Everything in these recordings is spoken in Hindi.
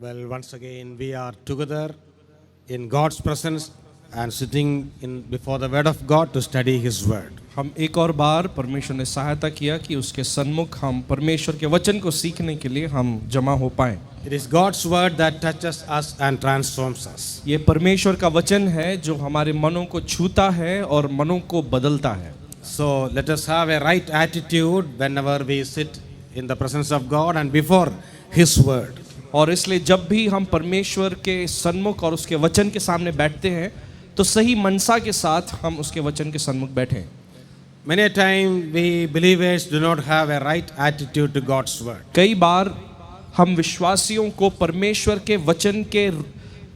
Well, once again, we are together in God's presence and sitting in before the Word of God to study His Word. हम एक और बार परमेश्वर ने सहायता किया कि उसके सन्मुख हम परमेश्वर के वचन को सीखने के लिए हम जमा हो पाएं। It is God's Word that touches us and transforms us. ये परमेश्वर का वचन है जो हमारे मनों को छूता है और मनों को बदलता है। So let us have a right attitude whenever we sit in the presence of God and before His Word. और इसलिए जब भी हम परमेश्वर के सन्मुख और उसके वचन के सामने बैठते हैं तो सही मनसा के साथ हम उसके वचन के सन्मुख बैठें। Many a time we believers do not have a right attitude to God's Word. कई बार हम विश्वासियों को परमेश्वर के वचन के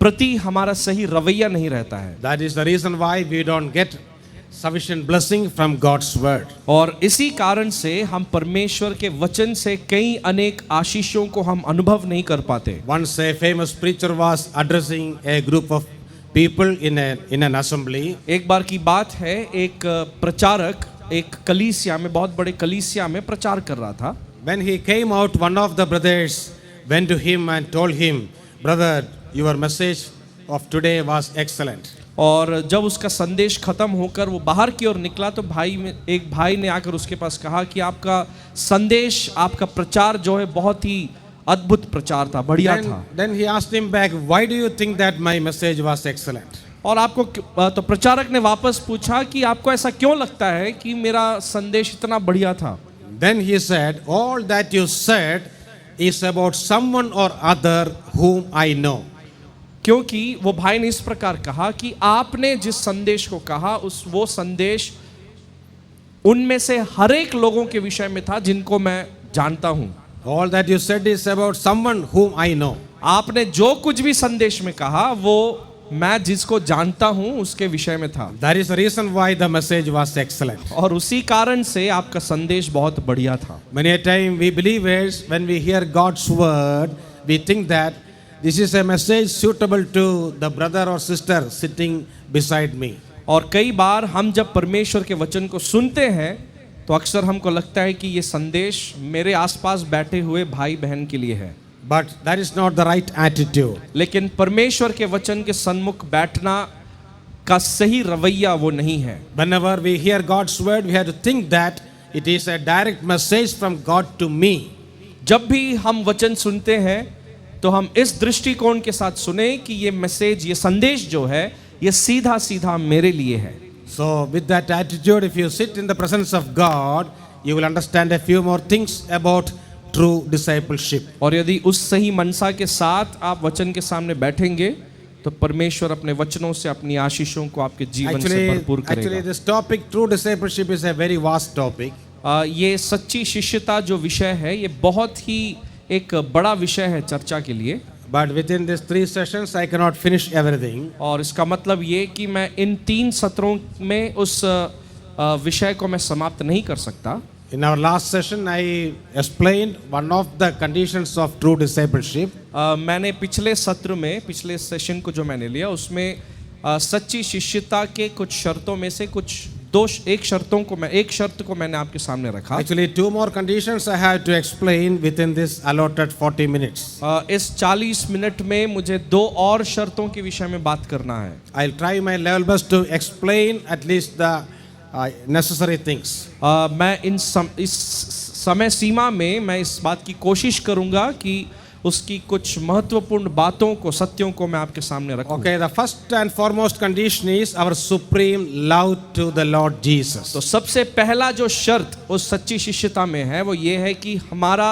प्रति हमारा सही रवैया नहीं रहता है। That is the reason why we don't get sufficient blessing from God's Word. और इसी कारण से हम परमेश्वर के वचन से कई अनेक आशीषों को हम अनुभव नहीं कर पाते। Once a famous preacher was addressing a group of people in an assembly. एक बार की बात है, एक प्रचारक एक कलीसिया में, बहुत बड़े कलीसिया में प्रचार कर रहा था। When he came out, one of the brothers went to him and told him, "Brother, your message of today was excellent." और जब उसका संदेश खत्म होकर वो बाहर की ओर निकला तो एक भाई ने आकर उसके पास कहा कि आपका संदेश, आपका प्रचार जो है बहुत ही अद्भुत प्रचार था, बढ़िया था। Then he asked him back, "Why do you think that my message was excellent?" और आपको तो प्रचारक ने वापस पूछा कि आपको ऐसा क्यों लगता है कि मेरा संदेश इतना बढ़िया था? Then he said, "All that you said is about someone or other whom I know." क्योंकि वो भाई ने इस प्रकार कहा कि आपने जिस संदेश को कहा वो संदेश उनमें से हर एक लोगों के विषय में था जिनको मैं जानता हूं। All that you said is about someone whom I know. आपने जो कुछ भी संदेश में कहा वो मैं जिसको जानता हूं उसके विषय में था। That is the reason why the message was excellent. और उसी कारण से आपका संदेश बहुत बढ़िया था। Many a time we believers, when we hear God's word, we think that this is a message suitable to the brother or sister sitting beside me. और कई बार हम जब परमेश्वर के वचन को सुनते हैं तो अक्सर हमको लगता है कि ये संदेश मेरे आसपास बैठे हुए भाई बहन के लिए है। But that is not the right attitude. लेकिन परमेश्वर के वचन के सन्मुख बैठना का सही रवैया वो नहीं है। Whenever we hear God's word, we have to think that it is a direct message from God to me. जब भी हम वचन सुनते हैं तो हम इस दृष्टिकोण के साथ सुने कि ये मैसेज, ये संदेश जो है ये सीधा सीधा मेरे लिए है। So with that attitude, if you sit in the presence of God, you will understand a few more things about true discipleship. और यदि उस सही मनसा के साथ आप वचन के सामने बैठेंगे तो परमेश्वर अपने वचनों से अपनी आशीषों को आपके जीवन से भरपूर Actually, करेगा। this topic, true discipleship, is a very vast topic. ये सच्ची शिष्यता जो विषय है ये बहुत ही एक बड़ा विषय है चर्चा के लिए। But within these 3 sessions, I cannot finish everything. और इसका मतलब ये कि मैं इन 3 सत्रों में उस विषय को मैं समाप्त नहीं कर सकता। In our last session, I explained one of the conditions of true discipleship. मैंने पिछले सत्र में, पिछले सेशन को जो मैंने लिया उसमें सच्ची शिष्यता के कुछ शर्तों में से एक शर्त को मैंने आपके सामने रखा। Actually, 2 more conditions I have to explain within this allotted 40 minutes. इस 40 मिनट में मुझे 2 और शर्तों के विषय में बात करना है। I'll try my level best to explain at least the necessary things. मैं इस समय सीमा में मैं इस बात की कोशिश करूंगा कि उसकी कुछ महत्वपूर्ण बातों को, सत्यों को मैं आपके सामने रखूं। Okay, the first and foremost condition is our supreme love to the Lord Jesus. तो सबसे पहला जो शर्त उस सच्ची शिष्यता में है वो ये है कि हमारा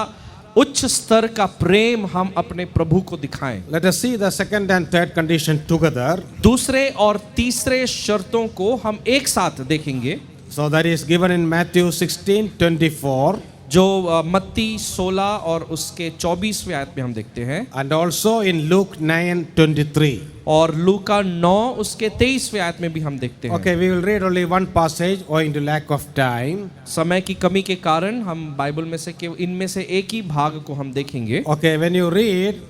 उच्च स्तर का प्रेम हम अपने प्रभु को दिखाएं। Let us see the second and third condition together. दूसरे और तीसरे शर्तों को हम एक साथ देखेंगे। So that is given in Matthew 16:24. जो मत्ती 16 और उसके 24वें आयत में हम देखते हैं। And also in Luke 9:23. और लूका 9 उसके 23वें आयत में भी हम देखते हैं। Okay, we will read only one passage owing to lack of time. समय की कमी के कारण हम बाइबल में से केवल इनमें से एक ही भाग को हम देखेंगे। Okay, when you read,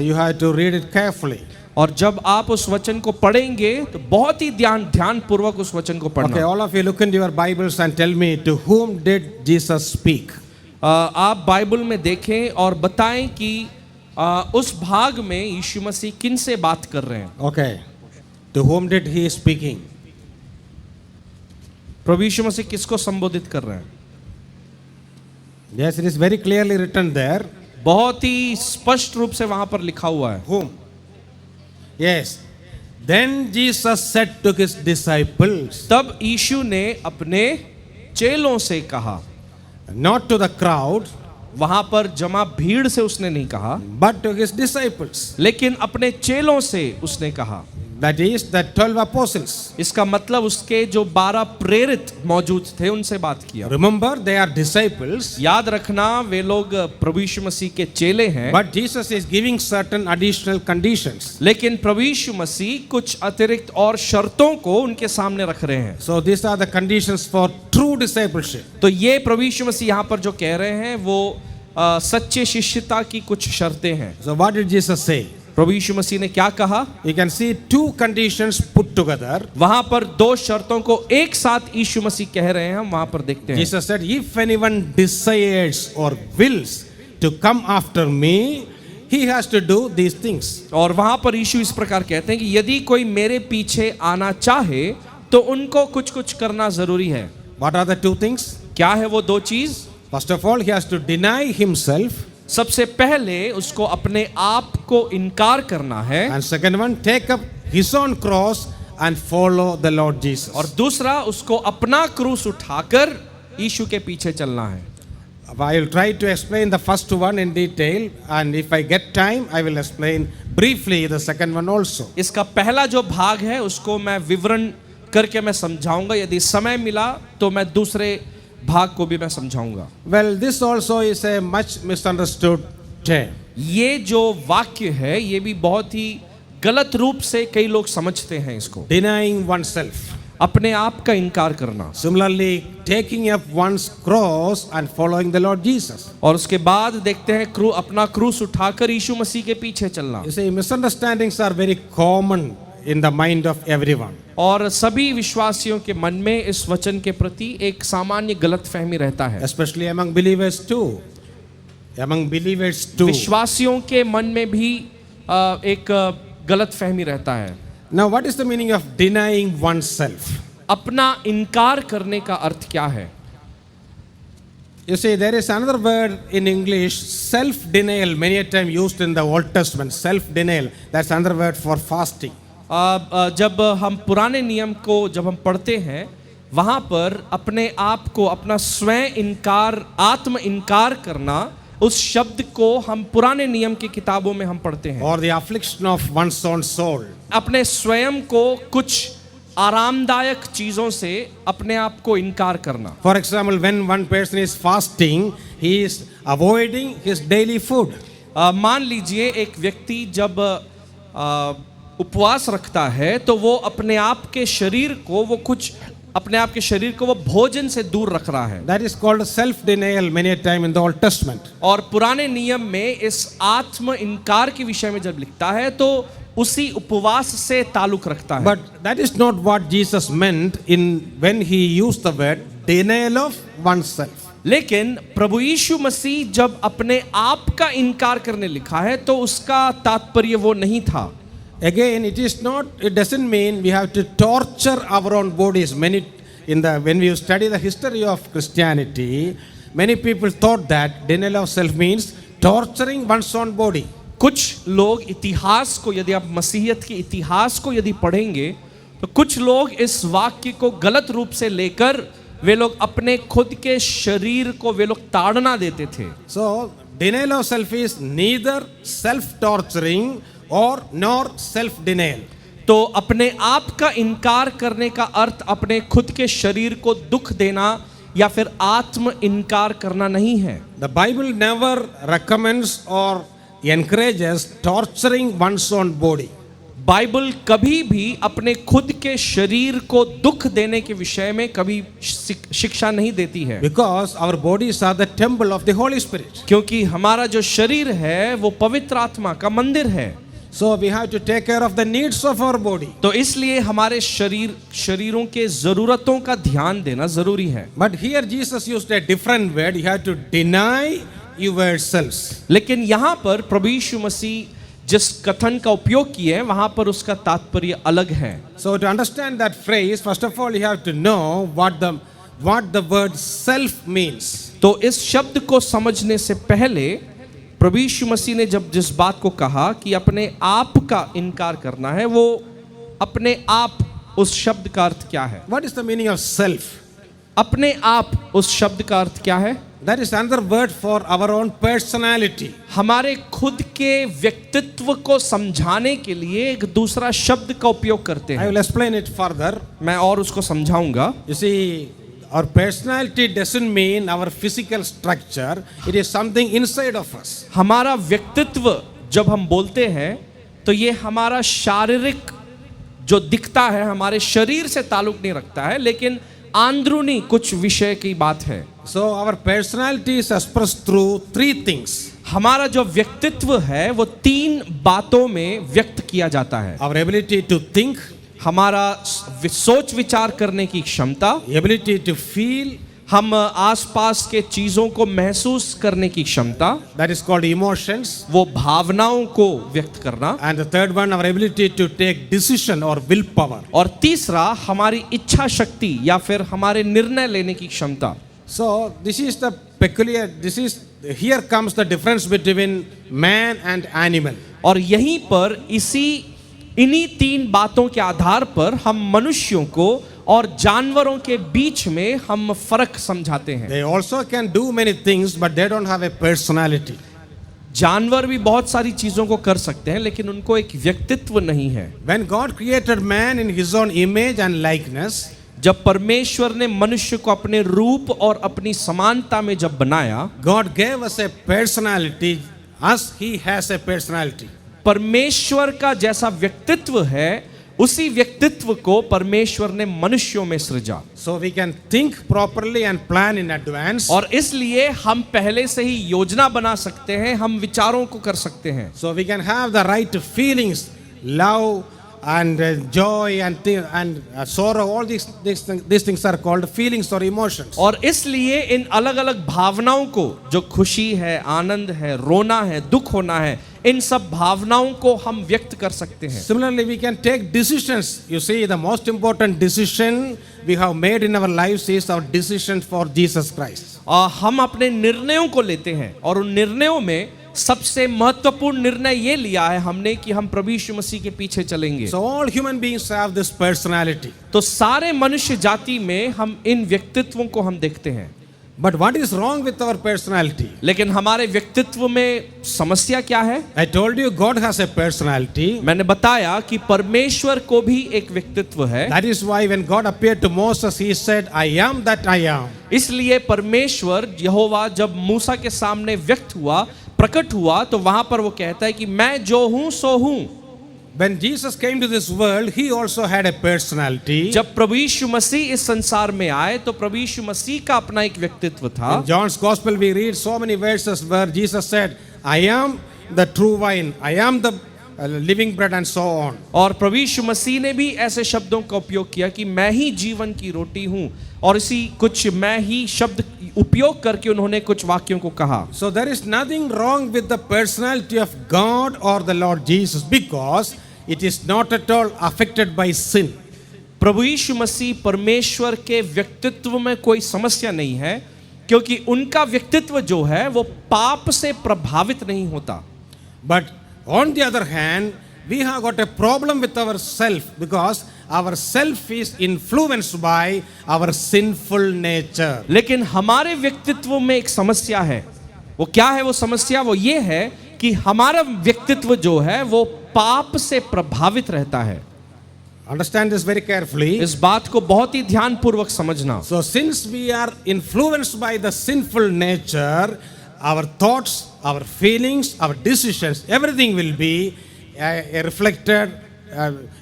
you have to read it carefully. और जब आप उस वचन को पढ़ेंगे तो बहुत ही ध्यान पूर्वक उस वचन को पढ़ना। Okay, all of you look into your Bibles and tell me, to whom did Jesus speak? आप बाइबल में देखें और बताएं कि उस भाग में यीशु मसीह किन से बात कर रहे हैं? Okay. To whom did he speaking? प्रभु यीशु मसीह किसको संबोधित कर रहे हैं? Yes, it is very clearly written there. बहुत ही स्पष्ट रूप से वहां पर लिखा हुआ है। Whom? Yes. Then Jesus said to his disciples, तब यीशु ने अपने चेलों से कहा, not to the crowd, वहां पर जमा भीड़ से उसने नहीं कहा, but to his disciples. लेकिन अपने चेलों से उसने कहा। That is the 12 apostles. इसका मतलब उसके जो 12 प्रेरित मौजूद थे उनसे बात किया। Remember, they are disciples. याद रखना वे लोग प्रभु यीशु मसीह के चेले हैं। But Jesus is giving certain additional conditions. लेकिन प्रभु यीशु मसीह कुछ अतिरिक्त और शर्तों को उनके सामने रख रहे हैं। So these are the conditions for true discipleship. तो ये प्रभु यीशु मसीह यहाँ पर जो कह रहे हैं वो सच्चे शिष्यता की कुछ शर्तें हैं। So what did Jesus say? प्रभु यीशु मसीह ने क्या कहा? You can see two conditions put together. वहां पर दो शर्तों को एक साथ यीशु मसीह कह रहे हैं, हम वहां पर देखते हैं। Jesus said, if anyone desires or wills to come after me, he has to do these things. और वहां पर यीशु इस प्रकार कहते हैं कि यदि कोई मेरे पीछे आना चाहे तो उनको कुछ कुछ करना जरूरी है। What are the two things? क्या है वो दो चीज? First of all, he has to deny himself. सबसे पहले उसको अपने आप को इनकार करना है, And second one, take up his own cross and follow the Lord Jesus. और दूसरा उसको अपना क्रूस उठाकर यीशु के पीछे चलना है। I will try to explain the first one in detail, and if I get time, I will explain briefly the second one also. इसका पहला जो भाग है उसको मैं विवरण करके मैं समझाऊंगा, यदि समय मिला तो मैं दूसरे भाग को भी मैं समझाऊंगा। Well, this also is a much misunderstood term. ये जो वाक्य है ये भी बहुत ही गलत रूप से कई लोग समझते हैं इसको। Denying oneself. अपने आप का इनकार करना, Similarly, taking up one's cross and following the Lord Jesus. और उसके बाद देखते हैं अपना क्रूस उठाकर यीशु मसीह के पीछे चलना। You see, misunderstandings are very common in the mind of everyone. और सभी विश्वासियों के मन में इस वचन के प्रति एक सामान्य गलतफहमी रहता है, Especially among believers too. Among believers too. विश्वासियों के मन में भी एक गलतफहमी रहता है। Now, what is the meaning of denying oneself? अपना इनकार करने का अर्थ क्या है? You see, there is another word in English, self-denial, many a time used in the Old Testament. Self-denial, that's another word for fasting. जब हम पुराने नियम को जब हम पढ़ते हैं वहाँ पर अपने आप को, अपना स्वयं इनकार, आत्म इनकार करना, उस शब्द को हम पुराने नियम की किताबों में हम पढ़ते हैं। Or the affliction of one's own soul. अपने स्वयं को कुछ आरामदायक चीजों से अपने आप को इनकार करना। For example, when one person is fasting, he is avoiding his daily food. मान लीजिए एक व्यक्ति जब उपवास रखता है तो वो अपने आप के शरीर को वो भोजन से दूर रख रहा है। That is called self-denial many a time in the Old Testament. और पुराने नियम में इस आत्म इनकार के विषय में जब लिखता है तो उसी उपवास से ताल्लुक रखता है। But that is not what Jesus meant when he used the word denial of oneself. लेकिन प्रभु यीशु मसीह जब अपने आप का इनकार करने लिखा है तो उसका तात्पर्य वो नहीं था। Again, it doesn't mean we have to torture our own bodies. When we study the history of Christianity, many people thought that denial of self means torturing one's own body. कुछ लोग इतिहास को, यदि आप मसीहियत के इतिहास को यदि पढ़ेंगे तो कुछ लोग इस वाक्य को गलत रूप से लेकर वे लोग अपने खुद के शरीर को वे लोग ताड़ना देते थे। So, denial of self is neither self-torturing और nor self-denial. तो अपने आप का इनकार करने का अर्थ अपने खुद के शरीर को दुख देना या फिर आत्म इनकार करना नहीं है। The Bible never recommends or encourages torturing one's own body. Bible कभी भी अपने खुद के शरीर को दुख देने के विषय में कभी शिक्षा नहीं देती है। Because our bodies are the temple of the Holy Spirit. क्योंकि हमारा जो शरीर है वो पवित्र आत्मा का मंदिर है। So we have to take care of the needs of our body. तो इसलिए हमारे शरीरों के जरूरतों का ध्यान देना जरूरी है। But here Jesus used a different word. You have to deny yourselves. लेकिन यहाँ पर प्रभु यीशु मसीह जिस कथन का उपयोग किए हैं वहां पर उसका तात्पर्य अलग है. So to understand that phrase, first of all you have to know what the word self means. तो इस शब्द को समझने से पहले प्रभु यीशु मसीह ने जब जिस बात को कहा कि अपने आप का इनकार करना है, वो अपने आप, उस शब्द का अर्थ क्या है? What is the meaning of self? अपने आप, उस शब्द का अर्थ क्या है? That is another word for our own personality. हमारे खुद के व्यक्तित्व को समझाने के लिए एक दूसरा शब्द का उपयोग करते I हैं. will explain it further. मैं और उसको समझाऊंगा. You see, our personality doesn't mean our physical structure. It is something inside of us. हमारा व्यक्तित्व जब हम बोलते हैं तो ये हमारा शारीरिक जो दिखता है, हमारे शरीर से ताल्लुक नहीं रखता है, लेकिन अंदरूनी कुछ विषय की बात है. So our personality is expressed through three things. हमारा जो व्यक्तित्व है वो तीन बातों में व्यक्त किया जाता है. Our ability to think, हमारा सोच विचार करने की क्षमता, ability to feel, हम आसपास के चीजों को महसूस करने की क्षमता, that is called emotions. वो भावनाओं को व्यक्त करना, And the third one, our ability to take decision or willpower. और तीसरा हमारी इच्छा शक्ति या फिर हमारे निर्णय लेने की क्षमता. So here comes the difference between man and animal. और यहीं पर इन्हीं तीन बातों के आधार पर हम मनुष्यों को और जानवरों के बीच में हम फर्क समझाते हैं. They also can do many things, but they don't have a personality. जानवर भी बहुत सारी चीजों को कर सकते हैं, लेकिन उनको एक व्यक्तित्व नहीं है. When God created man in his own image and likeness, जब परमेश्वर ने मनुष्य को अपने रूप और अपनी समानता में जब बनाया, God gave us a personality as he has a personality. परमेश्वर का जैसा व्यक्तित्व है उसी व्यक्तित्व को परमेश्वर ने मनुष्यों में सृजा. So we can think properly and plan in advance. और इसलिए हम पहले से ही योजना बना सकते हैं, हम विचारों को कर सकते हैं. So we can have the right feelings, love and joy and sorrow. All these things are called feelings or emotions. और इसलिए इन अलग अलग भावनाओं को, जो खुशी है, आनंद है, रोना है, दुख होना है, इन सब भावनाओं को हम व्यक्त कर सकते हैं. Similarly, we can take decisions. You see, the most important decision we have made in our lives is our decision for Jesus Christ. हम अपने निर्णयों को लेते हैं और उन निर्णयों में सबसे महत्वपूर्ण निर्णय ये लिया है हमने कि हम प्रभु यीशु मसीह के पीछे चलेंगे. So all human beings have this personality. तो सारे मनुष्य जाति में हम इन व्यक्तित्वों को हम देखते हैं. But what is wrong with our personality? लेकिन हमारे व्यक्तित्व में समस्या क्या है? I told you God has a personality. मैंने बताया कि परमेश्वर को भी एक व्यक्तित्व है. That is why when God appeared to Moses, he said, I am that I am. इसलिए परमेश्वर यहोवा जब मूसा के सामने व्यक्त हुआ, प्रकट हुआ, तो वहां पर वो कहता है कि मैं जो हूं सो हूं. When Jesus came to this world, he also had a personality. जब प्रभु यीशु मसीह इस संसार में आए तो प्रभु यीशु मसीह का अपना एक व्यक्तित्व था. In John's Gospel, we read so many verses where Jesus said, I am the true vine, I am the living bread and so on. और प्रभु यीशु मसीह ने भी ऐसे शब्दों का उपयोग किया कि मैं ही जीवन की रोटी हूं, और इसी कुछ मैं ही शब्द उपयोग करके उन्होंने कुछ वाक्यों को कहा. So there is nothing wrong with the personality of God or the Lord Jesus because it is not at all affected by sin. प्रभु यीशु मसीह परमेश्वर के व्यक्तित्व में कोई समस्या नहीं है, क्योंकि उनका व्यक्तित्व जो है वो पाप से प्रभावित नहीं होता. But on the other hand, we have got a problem with our self because our self is influenced by our sinful nature. लेकिन हमारे व्यक्तित्व में एक समस्या है. वो क्या है वो समस्या? वो ये है कि हमारा व्यक्तित्व जो है वो पाप से प्रभावित रहता है. Understand this very carefully. इस बात को बहुत ही ध्यानपूर्वक समझना. So since we are influenced by the sinful nature, our thoughts, our feelings, our decisions, everything will be reflected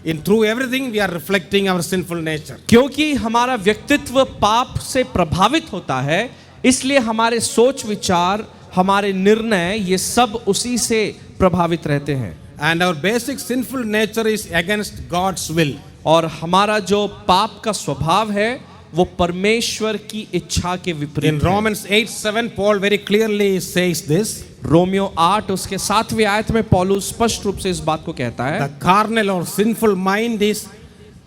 in through everything we are reflecting our sinful nature. क्योंकि हमारा व्यक्तित्व पाप से प्रभावित होता है, इसलिए हमारे सोच विचार, हमारे निर्णय, ये सब उसी से प्रभावित रहते हैं. And our basic sinful nature is against God's will. और हमारा जो पाप का स्वभाव है वो परमेश्वर की इच्छा के In विपरीत है। Romans 8:7, Paul very clearly says this. Romeo 8 उसके 7वें आयत में पौलुस स्पष्ट रूप से इस बात को कहता है, The carnal or sinful mind is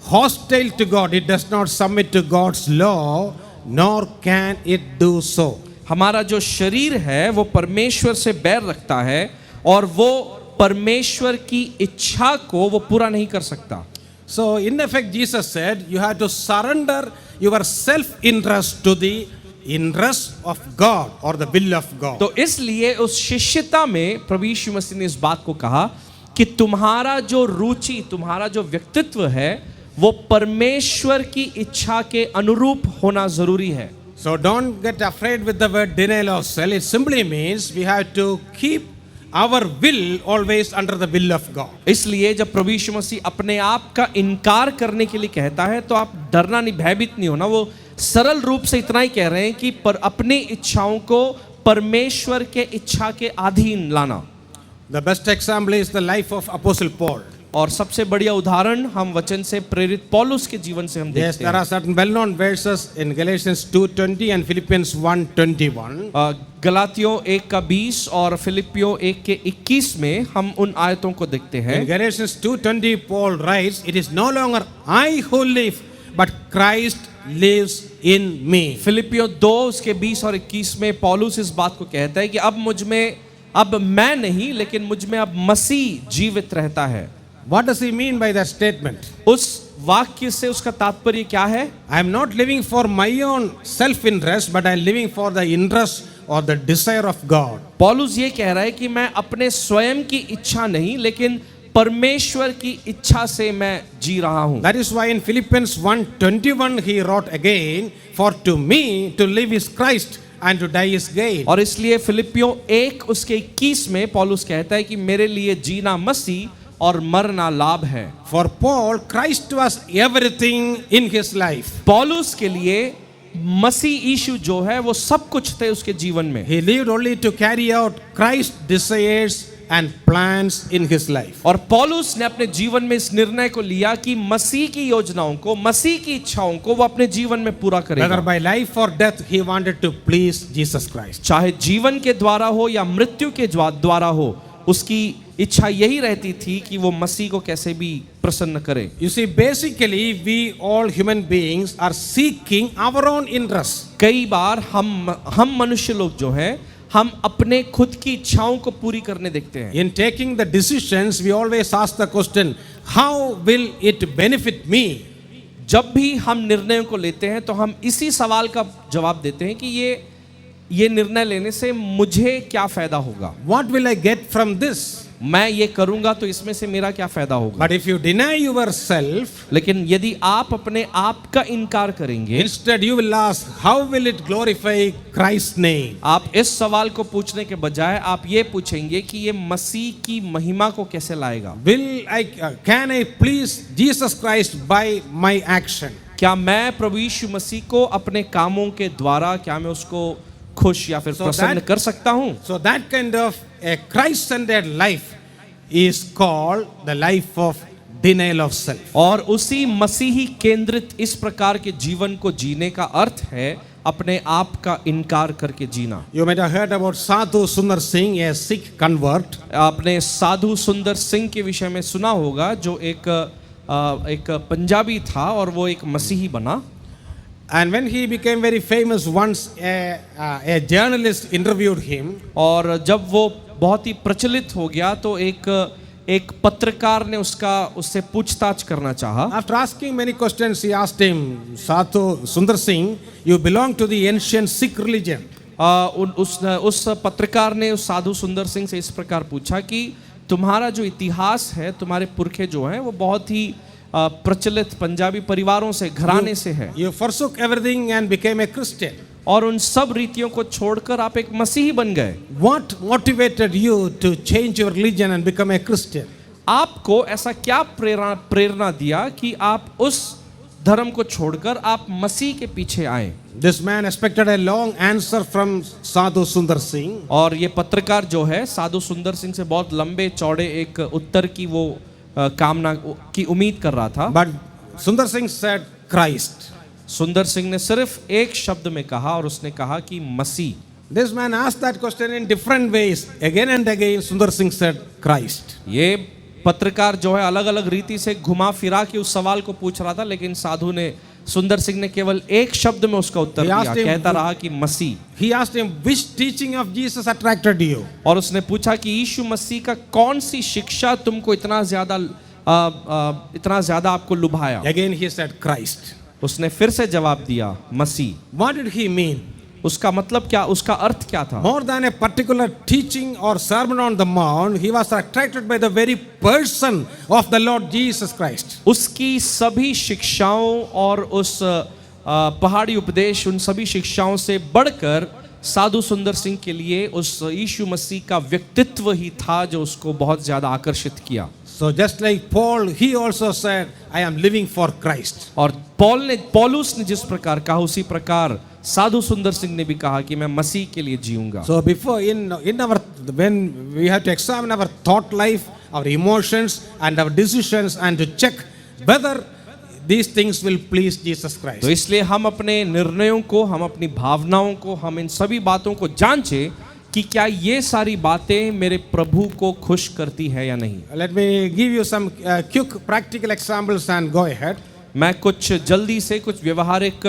hostile to God. It does not submit to God's law, nor can it do so. हमारा जो शरीर है वो परमेश्वर से बैर रखता है और वो परमेश्वर की इच्छा को वो पूरा नहीं कर सकता। So, in effect, Jesus said, you have to surrender your self-interest to the interest of God or the will of God. तो इसलिए उस शिष्यता में प्रभु यीशु मसीह ने इस बात को कहा कि तुम्हारा जो रुचि, तुम्हारा जो व्यक्तित्व है वो परमेश्वर की इच्छा के अनुरूप होना जरूरी है। So, don't get afraid with the word denial of self. It simply means we have to keep our will always under the will of God. इसलिए जब प्रभु यीशु मसीह अपने आप का इनकार करने के लिए कहता है तो आप डरना नहीं, भयभीत नहीं होना। वो सरल रूप से इतना ही कह रहे हैं कि पर अपनी इच्छाओं को परमेश्वर के इच्छा के अधीन लाना। The best example is the life of Apostle Paul. और सबसे बढ़िया उदाहरण हम वचन से प्रेरित पौलुस के जीवन से हम Yes, देखते there हैं। are certain well-known verses in Galatians 2:20 and Philippians 1:21. गलातियों 1:20 और फिलिपियों 1:21 में हम उन आयतों को देखते In हैं। Galatians 2:20, Paul writes, "It is no longer I who live, but Christ lives in me." फिलिपियों 2 उसके 20 और 21 में पौलुस इस बात को कहता है कि अब मैं नहीं लेकिन मुझ में अब मसीह जीवित रहता है। What does he mean by that statement? उस वाक्य से उसका तात्पर्य क्या है? I am not living for my own self-interest, but I am living for the interest or the desire of God. पौलुस ये कह रहा है कि मैं अपने स्वयं की इच्छा नहीं लेकिन परमेश्वर की इच्छा से मैं जी रहा हूं। That is why in Philippians 1:21 he wrote again, "For to me to live is Christ and to die is gain." और इसलिए फिलिपियों 1 उसके 21 में पौलुस कहता है कि मेरे लिए जीना मसीह और मरना लाभ है। For Paul, Christ was everything in his life. पौलुस के लिए मसीह यीशु जो है वो सब कुछ थे उसके जीवन में। He lived only to carry out Christ's desires and plans in his life. और पौलुस ने अपने जीवन में इस निर्णय को लिया कि मसीह की योजनाओं को, मसीह की इच्छाओं को वो अपने जीवन में पूरा Whether करेगा। by life or death, he wanted to please Jesus Christ. चाहे जीवन के द्वारा हो या मृत्यु के द्वारा हो, उसकी इच्छा यही रहती थी कि वो मसीह को कैसे भी प्रसन्न करे। You see, basically, we all human beings are seeking our own interests. कई बार हम मनुष्य लोग जो हैं हम अपने खुद की इच्छाओं को पूरी करने देखते हैं। In taking the decisions, we always ask the question, how will it benefit me? जब भी हम निर्णयों को लेते हैं तो हम इसी सवाल का जवाब देते हैं कि ये निर्णय लेने से मुझे क्या फायदा होगा, What will I get from this? मैं ये करूंगा तो इसमें से मेरा क्या फायदा होगा। But if you deny yourself, लेकिन यदि आप अपने आप का इनकार करेंगे, instead you will ask, how will it glorify Christ's name? आप इस सवाल को पूछने के बजाय आप ये पूछेंगे कि ये मसीह की महिमा को कैसे लाएगा। Can I please Jesus Christ by my action? क्या मैं प्रभु यीशु मसीह को अपने कामों के द्वारा क्या मैं उसको खुश या फिर प्रसन्न कर सकता हूं? So that kind of a Christ-centered life is called the life of denial of self. और उसी मसीही केंद्रित इस प्रकार के जीवन को जीने का अर्थ है अपने आप का इनकार करके जीना। You might have heard about Sadhu Sundar Singh, a Sikh convert. आपने साधु सुंदर सिंह के विषय में सुना होगा जो एक पंजाबी था और वो एक मसीही बना। And when he became very famous, once a journalist interviewed him. और जब वो बहुत ही प्रचलित हो गया तो एक पत्रकार ने उससे पूछताछ करना चाहा। After asking many questions, he asked him, Sadhu Sundar Singh, you belong to the ancient Sikh religion. उस पत्रकार ने उस साधु सुंदर सिंह से इस प्रकार पूछा कि तुम्हारा जो इतिहास है, तुम्हारे पुरखे जो हैं वो बहुत ही प्रचलित पंजाबी परिवारों से, घराने से है। You forsook everything and became a Christian. और उन सब रीतियों को छोड़कर आप एक मसीही बन गए। What motivated you to change your religion and become a Christian? आपको ऐसा क्या प्रेरणा दिया कि आप उस धर्म को छोड़कर आप मसीह के पीछे आए? This man expected a long answer from Sadhu Sundar Singh. और ये पत्रकार जो है साधु सुंदर सिंह से बहुत लंबे चौड़े एक उत्तर की वो कामना की उम्मीद कर रहा था। But Sundar Singh said, Christ. सुंदर सिंह ने सिर्फ एक शब्द में कहा और उसने कहा कि मसीह। This man asked that question in different ways. Again and again, Sundar Singh said, Christ. ये पत्रकार जो है अलग अलग रीति से घुमा फिरा के उस सवाल को पूछ रहा था, लेकिन साधु ने, सुंदर सिंह ने केवल एक शब्द में उसका उत्तर दिया, कहता रहा कि मसीह। He asked him, which teaching of Jesus attracted you? और उसने पूछा कि यीशु मसीह का कौन सी शिक्षा तुमको इतना ज्यादा आपको लुभाया? Again he said, Christ. उसने फिर से जवाब दिया, मसीह। What did he mean? उसका मतलब क्या, उसका अर्थ क्या था? More than a particular teaching or sermon on the mount, he was attracted by the very person of the Lord Jesus Christ. उसकी सभी शिक्षाओं और उस पहाड़ी उपदेश, उन सभी शिक्षाओं से बढ़कर साधु सुंदर सिंह के लिए उस यीशु मसीह का व्यक्तित्व ही था जो उसको बहुत ज्यादा आकर्षित किया। So just like Paul, he also said, I am living for Christ. और पौलुस ने जिस प्रकार कहा, उसी प्रकार साधु सुंदर सिंह ने भी कहा कि मैं मसीह के लिए जीऊंगा। So before in our, when we have to examine our thought life, our emotions and our decisions and to check whether these things will please Jesus Christ. तो इसलिए हम अपने निर्णयों को, हम अपनी भावनाओं को, हम इन सभी बातों को जांचें कि क्या ये सारी बातें मेरे प्रभु को खुश करती है या नहीं। Let me give you some quick practical examples and go ahead. मैं कुछ जल्दी से कुछ व्यवहारिक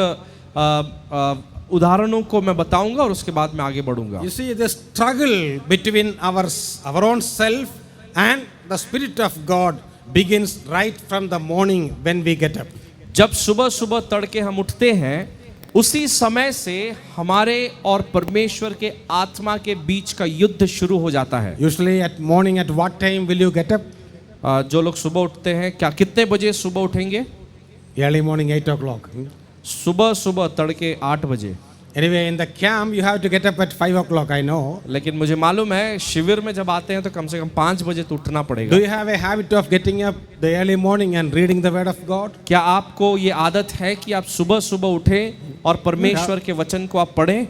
उदाहरणों को मैं बताऊंगा और उसके बाद मैं आगे बढ़ूंगा। You see the struggle between our own self and the Spirit of God begins right from the morning when we get up. जब सुबह सुबह तड़के हम उठते हैं, उसी समय से हमारे और परमेश्वर के आत्मा के बीच का युद्ध शुरू हो जाता है। Usually at morning at what time will you get up? जो लोग सुबह उठते हैं, क्या कितने बजे सुबह उठेंगे? Early morning 8 o'clock. सुबह सुबह तड़के 8 बजे। Anyway, in the camp you have to get up at 5 o'clock, I know. लेकिन मुझे मालूम है शिविर में जब आते हैं तो कम से कम 5 बजे तो उठना पड़ेगा। Do you have a habit of getting up the early morning and reading the word of God? क्या आपको ये आदत है कि आप सुबह सुबह उठें और परमेश्वर के वचन को आप पढ़ें?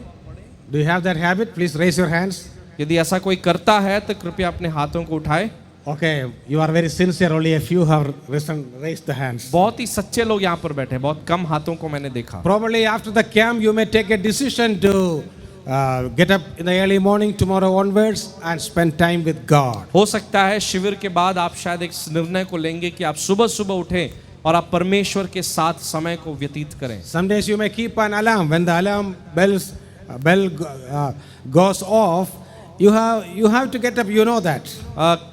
Do you have that habit? Please raise your hands. यदि ऐसा कोई करता है तो कृपया अपने हाथों को उठाए। Okay, you are very sincere. Only a few have raised the hands. बहुत ही सच्चे लोग यहाँ पर बैठे हैं, बहुत कम हाथों को मैंने देखा। Probably after the camp you may take a decision to get up in the early morning tomorrow onwards and spend time with God. हो सकता है शिविर के बाद आप शायद एक निर्णय को लेंगे कि आप सुबह सुबह उठें और आप परमेश्वर के साथ समय को व्यतीत करें। Some days you may keep an alarm. When the alarm bell goes off, you have to get up. You know that.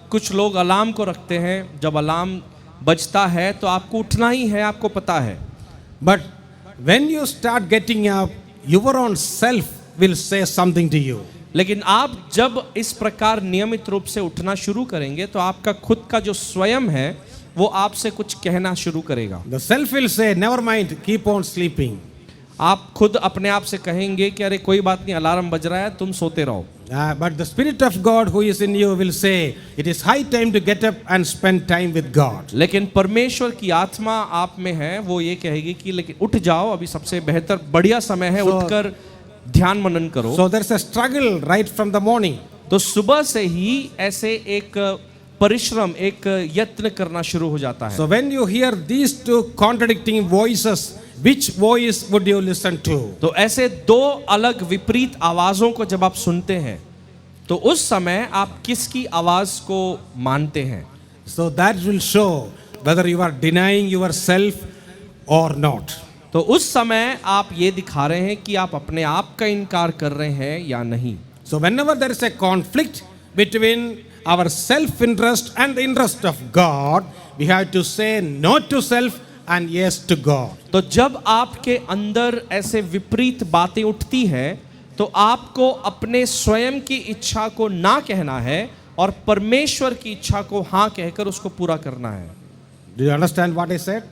कुछ लोग अलार्म को रखते हैं, जब अलार्म बजता है तो आपको उठना ही है, आपको पता है। But when you start getting up, your own self will say something to you. लेकिन आप जब इस प्रकार नियमित रूप से उठना शुरू करेंगे तो आपका खुद का जो स्वयं है वो आपसे कुछ कहना शुरू करेगा। The self will say, never mind, keep on sleeping. आप खुद अपने आप से कहेंगे कि अरे कोई बात नहीं, अलार्म बज रहा है, तुम सोते रहो। But the Spirit of God who is in you will say, it is high time to get up and spend time with God. लेकिन परमेश्वर की आत्मा आप में है, वो ये कहेगी कि लेकिन उठ जाओ, अभी सबसे बेहतर बढ़िया समय है, उठकर ध्यान मनन करो। So there's a struggle right from the morning. तो सुबह से ही ऐसे एक परिश्रम, एक यत्न करना शुरू हो जाता है। So when you hear these two contradicting voices, which voice would you listen to? तो ऐसे दो अलग विपरीत आवाजों को जब आप सुनते हैं तो उस समय आप किसकी आवाज को मानते हैं? So that will show whether you are denying yourself or not. तो उस समय आप ये दिखा रहे हैं कि आप अपने आप का इनकार कर रहे हैं या नहीं। So whenever there is a conflict between our self-interest and the interest of God, we have to say no to self and yes to God. तो जब आपके अंदर ऐसे विपरीत बातें उठती हैं तो आपको अपने स्वयं की इच्छा को ना कहना है और परमेश्वर की इच्छा को हाँ कहकर उसको पूरा करना है। Do you understand what I said?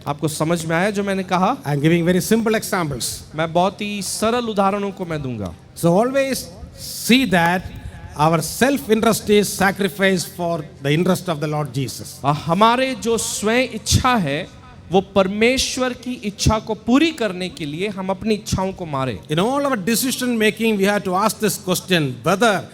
आपको समझ में आया जो मैंने कहा? I am giving very simple examples. मैं बहुत ही सरल उदाहरणों को मैं दूंगा। So always see that our self-interest is sacrificed for the interest of the Lord Jesus. हमारे जो स्वयं इच्छा है वो परमेश्वर की इच्छा को पूरी करने के लिए हम अपनी इच्छाओं को मारे। In all our decision making, we have to ask this question, whether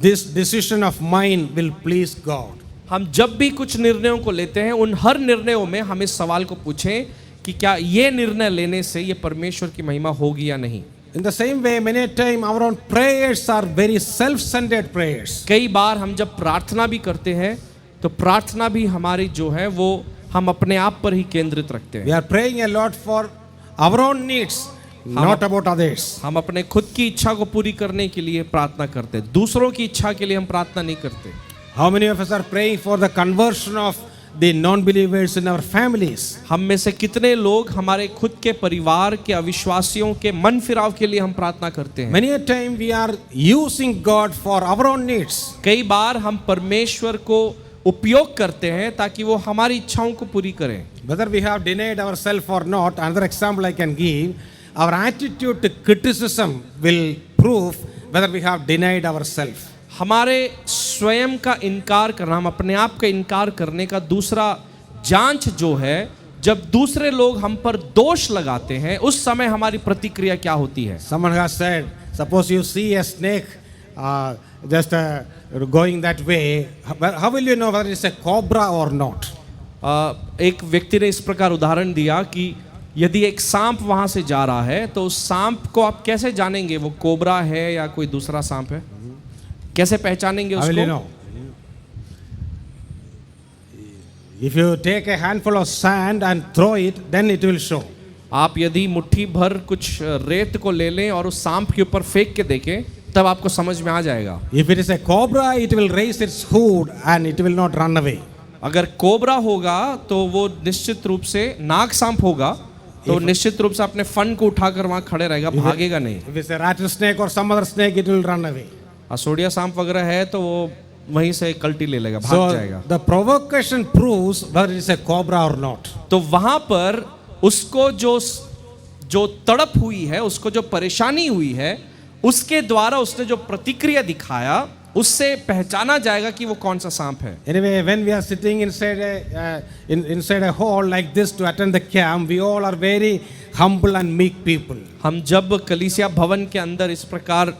this decision of mine will please God. हम जब भी कुछ निर्णयों को लेते हैं, उन हर निर्णयों में हम इस सवाल को पूछें कि क्या ये निर्णय लेने से ये परमेश्वर की महिमा होगी या नहीं। In the same way, many a time our own prayers are very self-centered prayers. कई बार हम जब प्रार्थना भी करते हैं तो प्रार्थना भी हमारी जो है वो हम अपने आप पर ही केंद्रित रखते We हैं। are praying a lot for our own needs, not about others. हम अपने खुद की इच्छा को पूरी करने के लिए प्रार्थना करते हैं, दूसरों की इच्छा के लिए हम प्रार्थना नहीं करते। How many of us are praying for the conversion of the non-believers in our families? हम में से कितने लोग हमारे खुद के परिवार के अविश्वासियों के मन फिराव के लिए हम प्रार्थना करते हैं। Many a time we are using God for our own needs. कई बार हम परमेश्वर को उपयोग करते हैं ताकि वो हमारी इच्छाओं को पूरी करें। Whether we have denied ourselves or not, another example I can give, our attitude to criticism will prove whether we have denied ourselves. हमारे स्वयं का इनकार करना, हम अपने आप का इनकार करने का दूसरा जांच जो है, जब दूसरे लोग हम पर दोष लगाते हैं उस समय हमारी प्रतिक्रिया क्या होती है। Someone has said, suppose you see a snake just going that way, how will you know whether it's a cobra or not? एक व्यक्ति ने इस प्रकार उदाहरण दिया कि यदि एक सांप वहां से जा रहा है तो उस सांप को आप कैसे जानेंगे वो कोबरा है या कोई दूसरा सांप है, कैसे पहचानेंगे How will you उसको। know? If you take a handful of sand and throw it, then it will show. आप यदि मुट्ठी भर कुछ रेत को ले लें और उस सांप के ऊपर फेंक के देखें तब आपको समझ में आ जाएगा। If it is a cobra, it will raise its hood and it will not run away. अगर कोबरा होगा तो वो निश्चित रूप से, नाग सांप होगा तो निश्चित रूप से अपने फन को उठाकर वहां खड़े रहेगा, भागेगा नहीं। If it's a rattlesnake or some other snake, it will run away. असोडिया सांप वगैरह है तो वो वहीं से कल्टी ले लेगा, भाग So जाएगा। the provocation proves whether it is a cobra or not. तो वहां पर उसको जो तड़प हुई है, उसको जो परेशानी हुई है, उसके द्वारा उसने जो प्रतिक्रिया दिखाया उससे पहचाना जाएगा कि वो कौन सा सांप है। Anyway, when we are sitting inside a hall like this to attend the camp, we all are very humble and meek people. हम जब कलीसिया भवन के अंदर इस प्रकार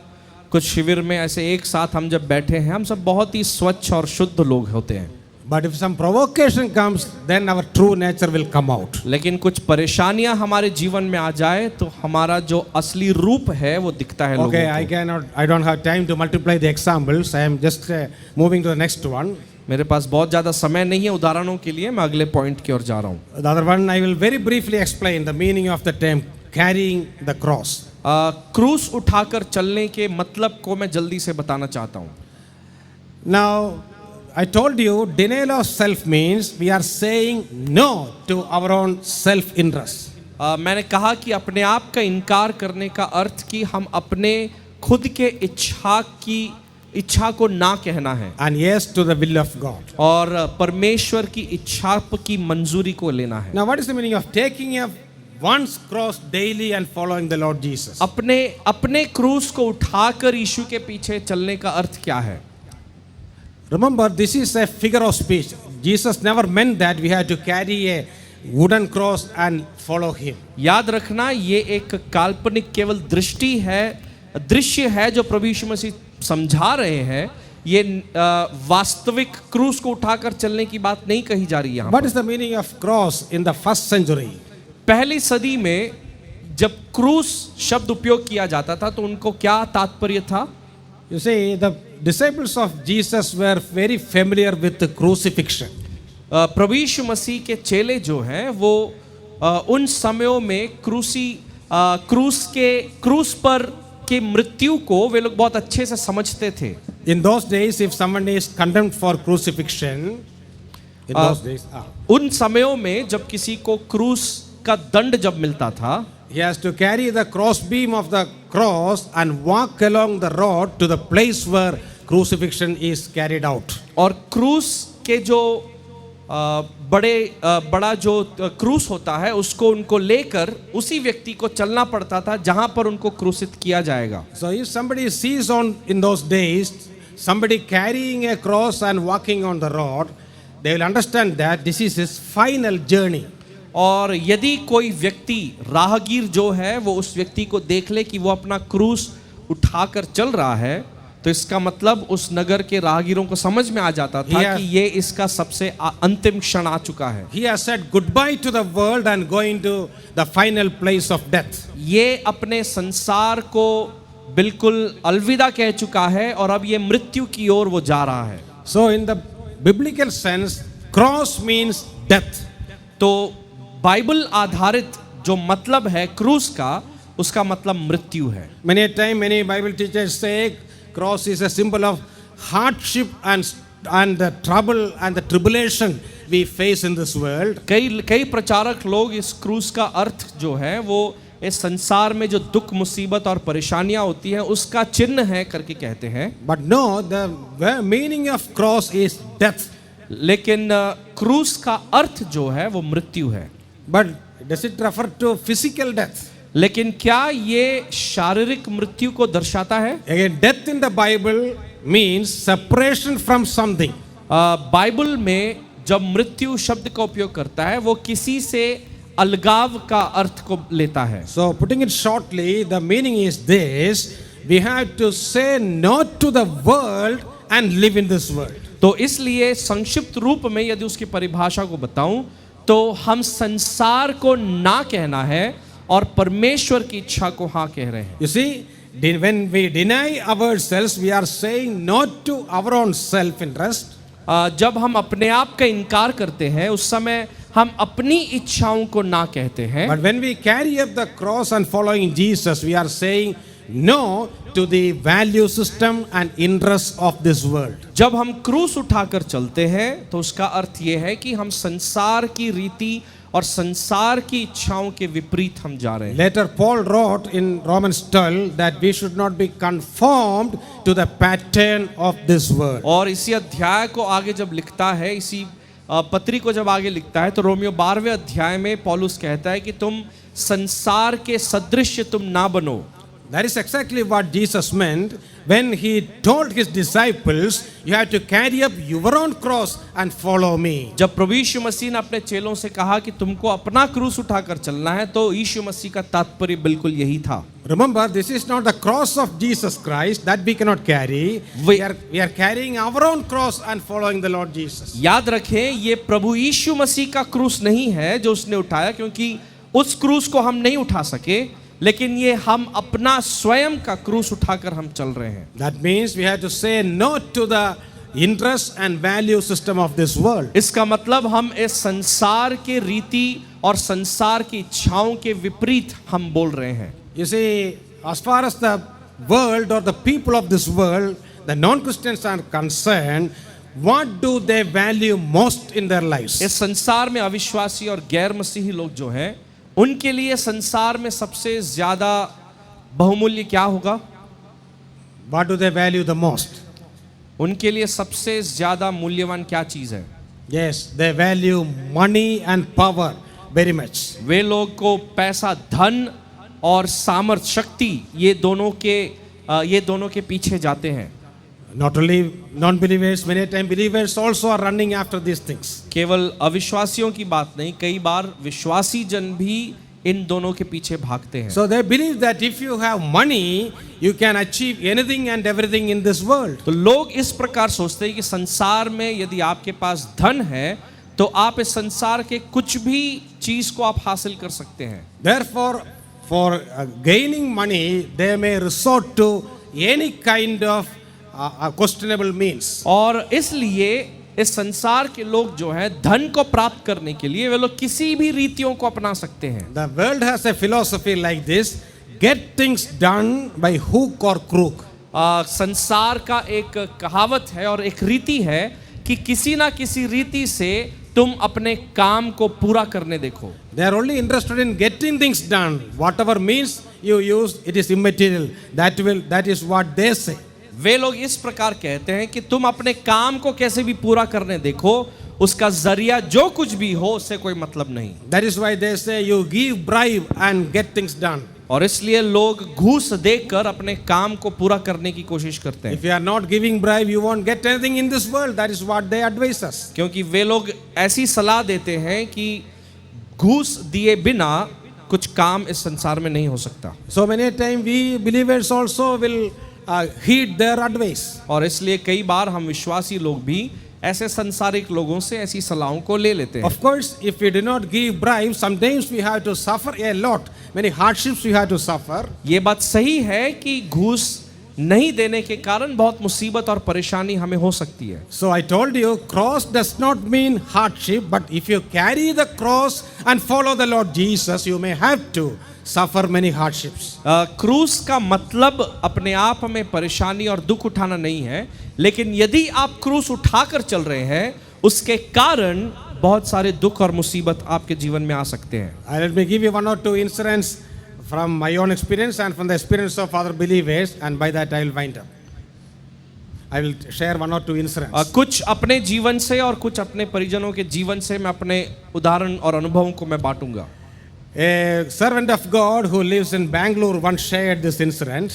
कुछ शिविर में ऐसे एक साथ हम जब बैठे हैं, हम सब बहुत ही स्वच्छ और शुद्ध लोग होते हैं। But if some provocation comes, then our true nature will come out. लेकिन कुछ परेशानियां हमारे जीवन में आ जाए तो हमारा जो असली रूप है वो दिखता है लोगों Okay, को। I don't have time to multiply the examples. I am just moving to the next one. मेरे पास बहुत ज्यादा समय नहीं है उदाहरणों के लिए, मैं अगले पॉइंट की ओर जा रहा हूँ। The other one, I will very briefly explain the meaning of the term carrying the cross. क्रूस उठाकर चलने के मतलब को मैं जल्दी से बताना चाहता हूँ। Now, I told you, denial of self means we are saying no to our own self-interest. मैंने कहा कि अपने आप का इनकार करने का अर्थ कि हम अपने खुद के इच्छा को ना कहना है And yes to the will of God. और परमेश्वर की इच्छा की मंजूरी को लेना है। Now, what is the meaning of taking up one's cross daily and following the Lord Jesus? अपने क्रूस को उठाकर यीशु के पीछे चलने का अर्थ क्या है? Remember, this is a figure of speech. Jesus never meant that we had to carry a wooden cross and follow him. याद रखना, ये एक काल्पनिक केवल दृश्य है जो प्रभु यीशु मसीह समझा रहे हैं। ये वास्तविक क्रूस को उठाकर चलने की बात नहीं कही जा रही है। What is the meaning of cross in the first century? पहली सदी में जब क्रूस शब्द उपयोग किया जाता था तो उनको क्या तात्पर्य था? You see, the disciples of Jesus were very familiar with the crucifixion. प्रभु यीशु मसीह के चेले जो हैं वो उन समयों में क्रूस पर के मृत्यु को वे लोग बहुत अच्छे से समझते थे। In those days, if someone is condemned for crucifixion, in those days, उन समयों में जब किसी को क्रूस का दंड जब मिलता था, he has to carry the cross beam of the cross and walk along the road to the place where crucifixion is carried out. और क्रूस के जो बड़ा जो क्रूस होता है उसको उनको लेकर उसी व्यक्ति को चलना पड़ता था जहां पर उनको क्रूसित किया जाएगा। So if somebody sees in those days somebody carrying a cross and walking on the road, they will understand that this is his final journey. और यदि कोई व्यक्ति राहगीर जो है वो उस व्यक्ति को देख ले कि वो अपना क्रूस उठाकर चल रहा है तो इसका मतलब उस नगर के राहगीरों को समझ में आ जाता था Yes. कि ये इसका सबसे अंतिम क्षण आ चुका है। He has said goodbye to the world and going to the final place of death. ये अपने संसार को बिल्कुल अलविदा कह चुका है और अब ये मृत्यु की ओर वो जा रहा है। So in the biblical sense, cross means death. तो बाइबल आधारित जो मतलब है क्रूस का, उसका मतलब मृत्यु है। Many a time, many Bible teachers say cross is a symbol of hardship and the trouble and the tribulation we face in this world. कई प्रचारक लोग इस क्रूस का अर्थ जो है वो इस संसार में जो दुख मुसीबत और परेशानियां होती हैं उसका चिन्ह है करके कहते हैं। But no, the meaning of cross is death. लेकिन क्रूस का अर्थ जो है वो मृत्यु है। But does it refer to physical death? लेकिन क्या ये शारीरिक मृत्यु को दर्शाता है? Again, death in the Bible means separation from something. Bible में जब मृत्यु शब्द का उपयोग करता है वो किसी से अलगाव का अर्थ को लेता है। So putting it shortly, the meaning is this: we have to say no to the world and live in this world. तो इसलिए संक्षिप्त रूप में यदि उसकी परिभाषा को बताऊं तो हम संसार को ना कहना है और परमेश्वर की इच्छा को हाँ कह रहे हैं। You see, when we deny ourselves, we are saying no to our own self-interest. जब हम अपने आप का इनकार करते हैं उस समय हम अपनी इच्छाओं को ना कहते हैं। But when we carry up the cross and following Jesus, we are saying no to the value system and interests of this world. जब हम क्रूस उठाकर चलते हैं तो उसका अर्थ ये है कि हम संसार की रीति और संसार की इच्छाओं के विपरीत हम जा रहे हैं। Later, Paul wrote in Romans 12 that we should not be conformed to the pattern of this world. और इसी अध्याय को आगे जब लिखता है, इसी पत्री को जब आगे लिखता है तो रोमियो 12वें अध्याय में पौलुस कहता है कि तुम संसार के सदृश तुम ना बनो। That is exactly what Jesus meant when he told his disciples, you have to carry up your own cross and follow me. जब प्रभु यीशु मसीह ने अपने चेलों से कहा कि तुमको अपना क्रूस उठाकर चलना है तो यीशु मसीह का तात्पर्य बिल्कुल यही था। Remember, this is not the cross of Jesus Christ that we cannot carry. We are carrying our own cross and following the Lord Jesus. याद रखें, ये प्रभु यीशु मसीह का क्रूस नहीं है जो उसने उठाया, क्योंकि उस क्रूस को हम नहीं उठा सके, लेकिन ये हम अपना स्वयं का क्रूस उठाकर हम चल रहे हैं। That means we have to say no to the interest and value system of this world. इसका मतलब हम इस संसार के रीति और संसार की इच्छाओं के विपरीत हम बोल रहे हैं। You see, as far as the world or the people of this world, the non-Christians are concerned, what do they value most in their lives? इस संसार में अविश्वासी और गैर मसीही लोग जो हैं, उनके लिए संसार में सबसे ज्यादा बहुमूल्य क्या होगा? What do they value the most? उनके लिए सबसे ज्यादा मूल्यवान क्या चीज है? Yes, they value money and power very much. वे लोग को पैसा, धन और सामर्थ, शक्ति, ये दोनों के पीछे जाते हैं। Not only non-believers, many times believers also are running after these things. केवल अविश्वासियों की बात नहीं, कई बार विश्वासी जन भी इन दोनों के पीछे भागते हैं। So they believe that if you have money, you can achieve anything and everything in this world. तो लोग इस प्रकार सोचते हैं कि संसार में यदि आपके पास धन है तो आप इस संसार के कुछ भी चीज को आप हासिल कर सकते हैं। Therefore, for gaining money, they may resort to any kind of questionable means. और इसलिए इस संसार के लोग जो हैं धन को प्राप्त करने के लिए वे लोग किसी भी रीतियों को अपना सकते हैं। The world has a philosophy like this: get things done by hook or crook. संसार का एक कहावत है और एक रीति है कि किसी ना किसी रीति से तुम अपने काम को पूरा करने देखो। They are only interested in getting things done. Whatever means you use, it is immaterial. That is what they say. वे लोग इस प्रकार कहते हैं कि तुम अपने काम को कैसे भी पूरा करने देखो, उसका जरिया जो कुछ भी हो उससे कोई मतलब नहीं। That is why they say you give bribe and get things done. और इसलिए लोग घूस देकर अपने काम को पूरा करने की कोशिश करते हैं। If you are not giving bribe, you won't get anything in this world. That is what they advise us. क्योंकि वे लोग ऐसी सलाह देते हैं कि घूस दिए बिना कुछ काम इस संसार में नहीं हो सकता। So many times we believers also will heed their advice. और इसलिए कई बार हम विश्वासी लोग भी ऐसे संसारिक लोगों से ऐसी सलाहों को ले लेते हैं। Of course, if we do not give bribes, sometimes we have to suffer a lot. Many hardships we have to suffer. ये बात सही है कि घूस नहीं देने के कारण बहुत मुसीबत और परेशानी हमें हो सकती है। So I told you, cross does not mean hardship, but if you carry the cross and follow the Lord Jesus, you may have to suffer many hardships. क्रूस का मतलब अपने आप में परेशानी और दुख उठाना नहीं है, लेकिन यदि आप क्रूस उठाकर चल रहे हैं, उसके कारण बहुत सारे दुख और मुसीबत आपके जीवन में आ सकते हैं। Let me give you one or two incidents from my own experience and from the experience of other believers, and by that I will wind up. I will share one or two incidents. कुछ अपने जीवन से और कुछ अपने परिजनों के जीवन से मैं अपने उदाहरण और अनुभवों को मैं बांटूंगा। A servant of God who lives in Bangalore once shared this incident.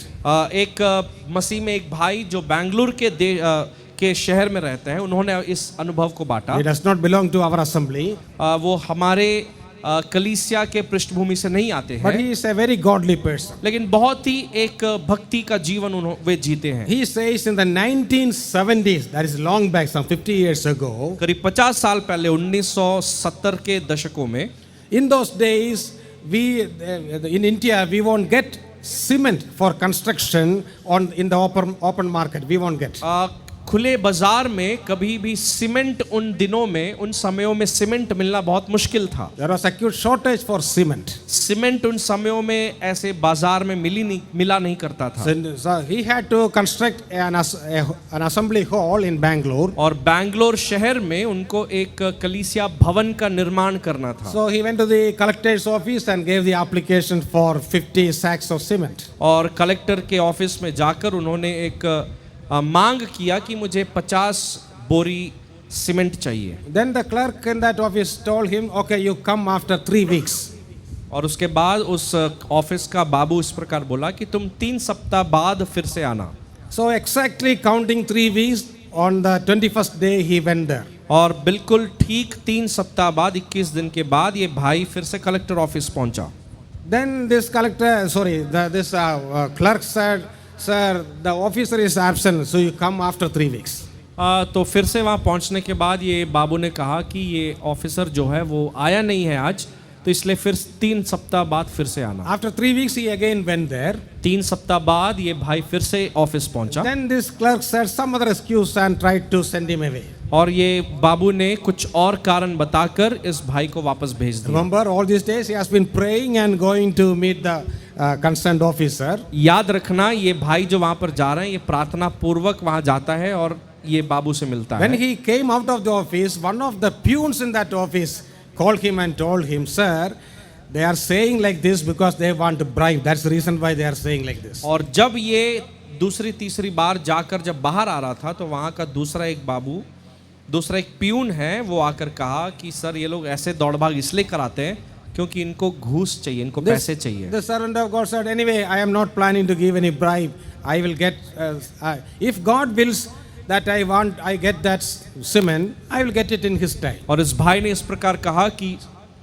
एक मसीह में एक भाई जो बैंगलोर के शहर में रहते हैं, उन्होंने इस अनुभव को बांटा। He does not belong to our assembly, वो हमारे कलीसिया के पृष्ठभूमि से नहीं आते but हैं, he is a very godly person. लेकिन बहुत ही एक भक्ति का जीवन वे जीते हैं। He says in the 1970s, that is long back, some 50 years ago, करीब 50 साल पहले 1970 के दशकों में, in those days, in India, we won't get cement for construction in the open market. We won't get. खुले बाजार में कभी भी सीमेंट उन दिनों में, उन समयों में सीमेंट मिलना बहुत मुश्किल था। There was acute shortage for cement. Cement उन समयों में ऐसे बाजार में मिला नहीं करता था। So he had to construct an assembly hall in Bangalore. और बैंगलोर शहर में उनको एक कलीसिया भवन का निर्माण करना था। So he went to the collector's office and gave the application for 50 sacks of cement. और कलेक्टर के ऑफिस में जाकर उन्होंने एक मांग किया कि मुझे 50 बोरी सीमेंट चाहिए। Then the clerk in that office told him, okay, you come after 3 weeks. और उसके बाद उस ऑफिस का बाबू इस प्रकार बोला कि तुम 3 सप्ताह बाद फिर से आना। So exactly counting 3 weeks, on the 21st day he went there. और बिल्कुल ठीक 3 सप्ताह बाद 21 दिन के बाद ये भाई फिर से कलेक्टर ऑफिस पहुंचा। Then this clerk said, sir, the officer is absent, so you come after 3 weeks. तो फिर से वहाँ पहुँचने के बाद ये बाबू ने कहा कि ये ऑफिसर जो है वो आया नहीं है आज, तो इसलिए फिर 3 सप्ताह बाद फिर से आना। After 3 weeks he again went there. 3 सप्ताह बाद ये भाई फिर से ऑफिस पहुंचा। Then this clerk said some other excuse and tried to send him away. और ये बाबू ने कुछ और कारण बताकर इस भाई को वापस भेज दिया। Remember, all these days he has been praying and going to meet the concerned officer. याद रखना, ये भाई जो वहाँ पर जा रहे हैं, ये प्रार्थना पूर्वक वहाँ जाता है और ये बाबू से मिलता When है। he came out of the office, one of the peons in that office called him and told him, sir, they are saying like this because they want to bribe. That's the reason why they are saying like this. और जब ये दूसरी तीसरी बार जाकर जब बाहर आ रहा था, तो वहाँ का दूसरा एक पियून है, वो आकर कहा कि सर ये लोग ऐसे दौड़ भाग इसलिए कराते हैं क्योंकि इनको घूस चाहिए, इनको पैसे चाहिए। The servant of God said, anyway, I am not planning to give any bribe. I will get, if God wills that I get that cement, I will get it in his time. और इस भाई ने इस प्रकार कहा कि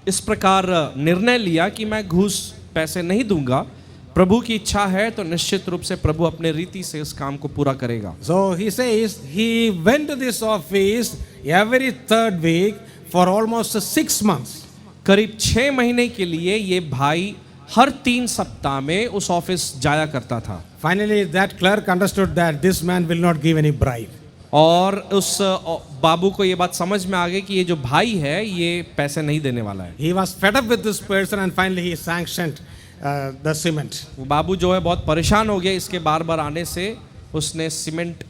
इस प्रकार निर्णय लिया कि मैं घूस पैसे नहीं दूंगा, प्रभु की इच्छा है तो निश्चित रूप से प्रभु अपने रीति से इस काम को पूरा करेगा। So he says he went to this office every 3rd week for almost 6 months. करीब 6 महीने के लिए ये भाई हर 3 सप्ताह में उस ऑफिस जाया करता था। Finally, that clerk understood that this man will not give any bribe. और उस बाबू को ये बात समझ में आ गई कि ये जो भाई है ये पैसे नहीं देने वाला है। He was fed up with this person and finally he sanctioned the cement. वो बाबू जो है बहुत परेशान हो गया इसके बार बार आने से, उसने सीमेंट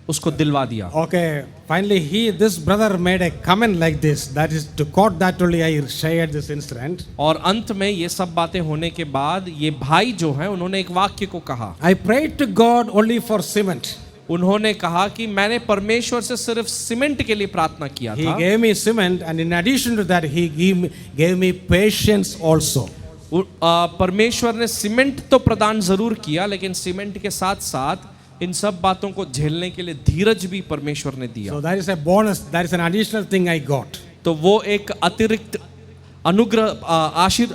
उसको दिलवा दिया। Okay, finally this brother made a comment like this. That is to quote that only I shared this incident. और अंत में ये सब बातें होने के बाद ये भाई जो है उन्होंने एक वाक्य को कहा। I prayed to God only for cement. उन्होंने कहा कि मैंने परमेश्वर से सिर्फ सीमेंट के लिए प्रार्थना किया He था। gave me cement and in addition to that he gave me patience also. परमेश्वर ने सीमेंट तो प्रदान जरूर किया, लेकिन सीमेंट के साथ साथ इन सब बातों को झेलने के लिए धीरज भी परमेश्वर ने दिया। So that is a bonus, that is an additional thing I got. तो वो एक अतिरिक्त अनुग्रह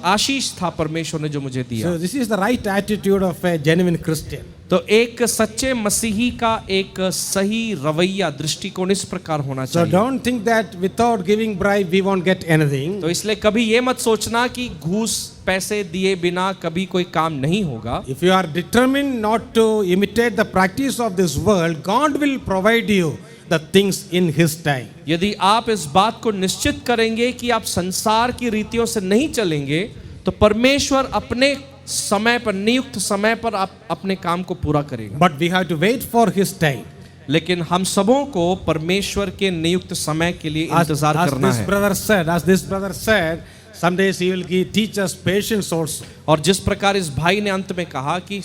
आशीष था परमेश्वर ने जो मुझे दिया। So this is the right attitude of a genuine Christian. तो एक सच्चे मसीही का एक सही रवैया दृष्टिकोण इस प्रकार होना So चाहिए। don't think that without giving bribe we won't get anything. तो इसलिए कभी ये मत सोचना कि घूस पैसे दिए बिना कभी कोई काम नहीं होगा। If you are determined not to imitate the practice of this world, God will provide you the things in His time. यदि आप इस बात को निश्चित करेंगे कि आप संसार की रीतियों से नहीं चलेंगे तो परमेश्वर अपने समय पर, नियुक्त समय पर आप अपने काम को पूरा करेगा। But we have to wait for His time. लेकिन हम सबों को परमेश्वर के नियुक्त समय के लिए इंतजार करना है। As this brother said, some days He will teach us patience also. और जिस प्रकार इस भाई ने अंत में कहा कि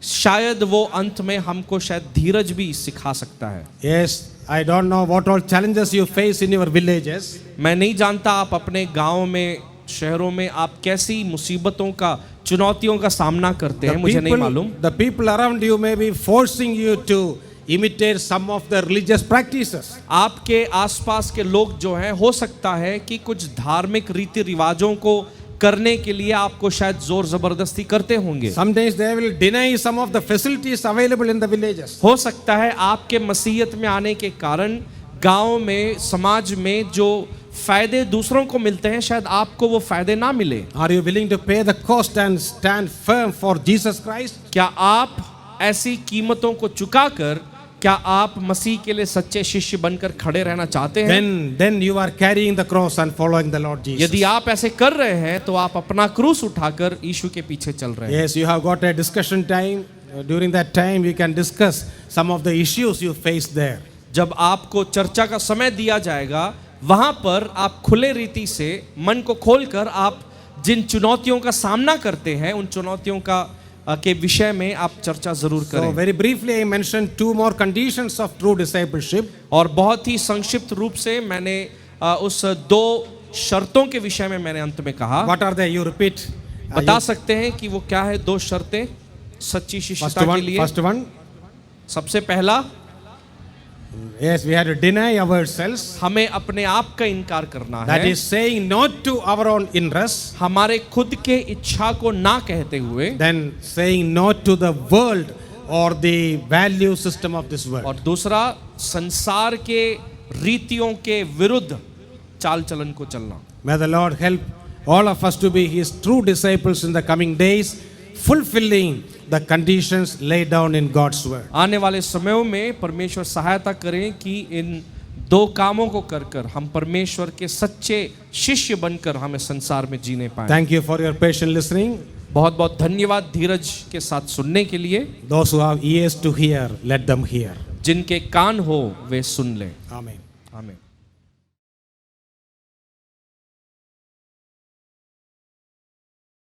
शायद वो अंत में हमको शायद धीरज भी सिखा सकता है। Yes, I don't know what all challenges you face in your villages. मैं नहीं जानता आप अपने गांव में, शहरों में आप कैसी मुसीबतों का, चुनौतियों का सामना करते हैं, मुझे नहीं मालूम। The people around you may be forcing you to imitate some of the religious practices. आपके आसपास के लोग जो हैं, हो सकता है कि कुछ धार्मिक रीति रिवाजों को करने के लिए आपको शायद जोर जबरदस्ती करते होंगे। Sometimes they will deny some of the facilities available in the villages. हो सकता है आपके मसीहत में आने के कारण गांव में, समाज में जो फायदे दूसरों को मिलते हैं शायद आपको वो फायदे ना मिले। Are you willing to pay the cost and stand firm for Jesus Christ? क्या आप ऐसी कीमतों को चुकाकर, क्या आप मसीह के लिए सच्चे शिष्य बनकर खड़े रहना चाहते हैं? Then you are carrying the cross and following the Lord Jesus. यदि आप ऐसे कर रहे हैं तो आप अपना क्रूस उठाकर यीशु के पीछे चल रहे हैं। Yes, you have got a discussion time. During that time you can discuss some of the issues you face there. जब आपको चर्चा का समय दिया जाएगा, वहां पर आप खुले रीति से मन को खोलकर आप जिन चुनौतियों का सामना करते हैं उन चुनौतियों का के विषय में आप चर्चा जरूर So करें। very briefly I mentioned two more conditions of true discipleship. और बहुत ही संक्षिप्त रूप से मैंने उस दो शर्तों के विषय में मैंने अंत में कहा। What are they? You repeat. बता सकते हैं कि वो क्या है दो शर्तें सच्ची शिष्यता के लिए? First one. सबसे पहला, Yes, we have to deny ourselves. हमें अपने आप का इनकार करना That है। is saying not to our own interests. हमारे खुद के इच्छा को ना कहते हुए, Then saying no to the world or the value system of this world. और दूसरा संसार के रीतियों के विरुद्ध चाल चलन को चलना। May the Lord help all of us to be His true disciples in the coming days, fulfilling the conditions laid down in God's word. आने वाले समयों में परमेश्वर सहायता करें कि इन दो कामों को कर कर हम परमेश्वर के सच्चे शिष्य बनकर हमें संसार में जीने पाएं। Thank you for your patient listening. बहुत बहुत धन्यवाद धीरज के साथ सुनने के लिए। Those who have ears to hear, let them hear. जिनके कान हो वे सुन लें। Amen. आमीन।